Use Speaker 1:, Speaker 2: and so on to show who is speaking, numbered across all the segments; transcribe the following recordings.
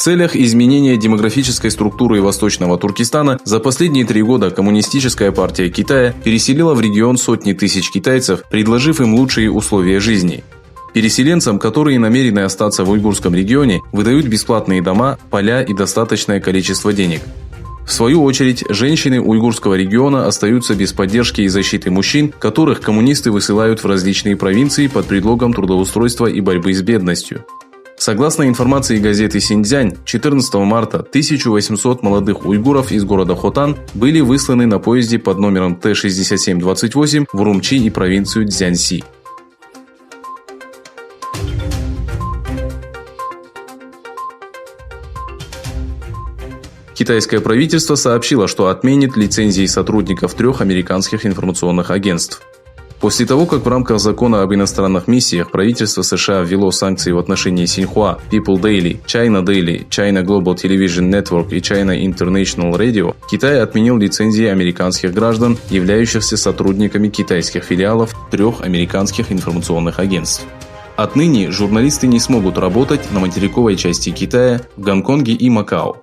Speaker 1: целях изменения демографической структуры Восточного Туркестана за последние 3 года Коммунистическая партия Китая переселила в регион сотни тысяч китайцев, предложив им лучшие условия жизни. Переселенцам, которые намерены остаться в уйгурском регионе, выдают бесплатные дома, поля и достаточное количество денег. В свою очередь, женщины уйгурского региона остаются без поддержки и защиты мужчин, которых коммунисты высылают в различные провинции под предлогом трудоустройства и борьбы с бедностью. Согласно информации газеты «Синьцзянь», 14 марта 1800 молодых уйгуров из города Хотан были высланы на поезде под номером Т-6728 в Урумчи и провинцию Цзянси. Китайское правительство сообщило, что отменит лицензии сотрудников 3 американских информационных агентств. После того, как в рамках закона об иностранных миссиях правительство США ввело санкции в отношении Синьхуа, People Daily, China Daily, China Global Television Network и China International Radio, Китай отменил лицензии американских граждан, являющихся сотрудниками китайских филиалов 3 американских информационных агентств. Отныне журналисты не смогут работать на материковой части Китая, в Гонконге и Макао.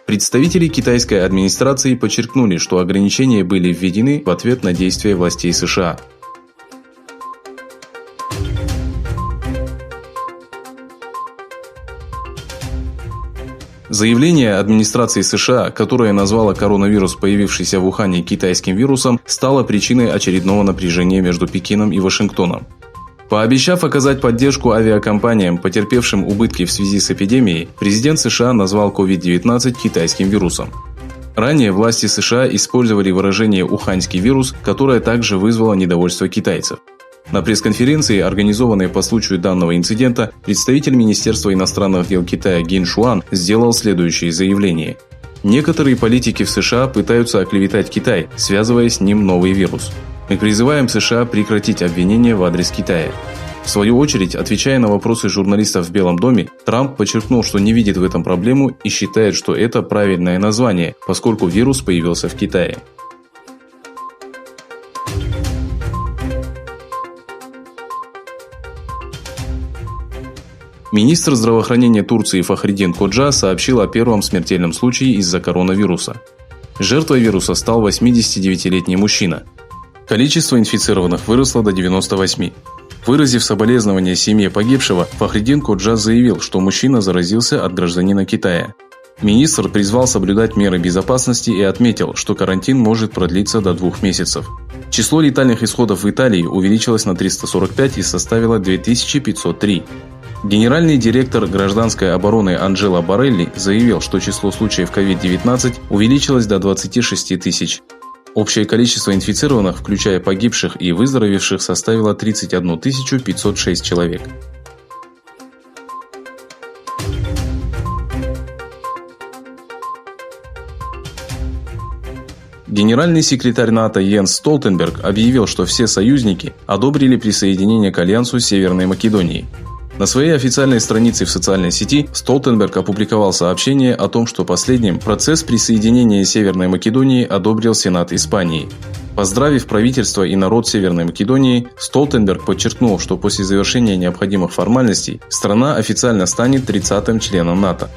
Speaker 1: Представители китайской администрации подчеркнули, что ограничения были введены в ответ на действия властей США. Заявление администрации США, которое назвало коронавирус, появившийся в Ухане, китайским вирусом, стало причиной очередного напряжения между Пекином и Вашингтоном. Пообещав оказать поддержку авиакомпаниям, потерпевшим убытки в связи с эпидемией, президент США назвал COVID-19 китайским вирусом. Ранее власти США использовали выражение «уханьский вирус», которое также вызвало недовольство китайцев. На пресс-конференции, организованной по случаю данного инцидента, представитель Министерства иностранных дел Китая Гин Шуан сделал следующее заявление. Некоторые политики в США пытаются оклеветать Китай, связывая с ним новый вирус. Мы призываем США прекратить обвинения в адрес Китая. В свою очередь, отвечая на вопросы журналистов в Белом доме, Трамп подчеркнул, что не видит в этом проблему и считает, что это правильное название, поскольку вирус появился в Китае. Министр здравоохранения Турции Фахриддин Коджа сообщил о первом смертельном случае из-за коронавируса. Жертвой вируса стал 89-летний мужчина. Количество инфицированных выросло до 98. Выразив соболезнования семье погибшего, Фахриддин Коджа заявил, что мужчина заразился от гражданина Китая. Министр призвал соблюдать меры безопасности и отметил, что карантин может продлиться до 2 месяцев. Число летальных исходов в Италии увеличилось на 345 и составило 2503. Генеральный директор гражданской обороны Анджело Борелли заявил, что число случаев COVID-19 увеличилось до 26 тысяч. Общее количество инфицированных, включая погибших и выздоровевших, составило 31 506 человек. Генеральный секретарь НАТО Йенс Столтенберг объявил, что все союзники одобрили присоединение к Альянсу Северной Македонии. На своей официальной странице в социальной сети Столтенберг опубликовал сообщение о том, что последним процесс присоединения Северной Македонии одобрил Сенат Испании. Поздравив правительство и народ Северной Македонии, Столтенберг подчеркнул, что после завершения необходимых формальностей страна официально станет 30-м членом НАТО.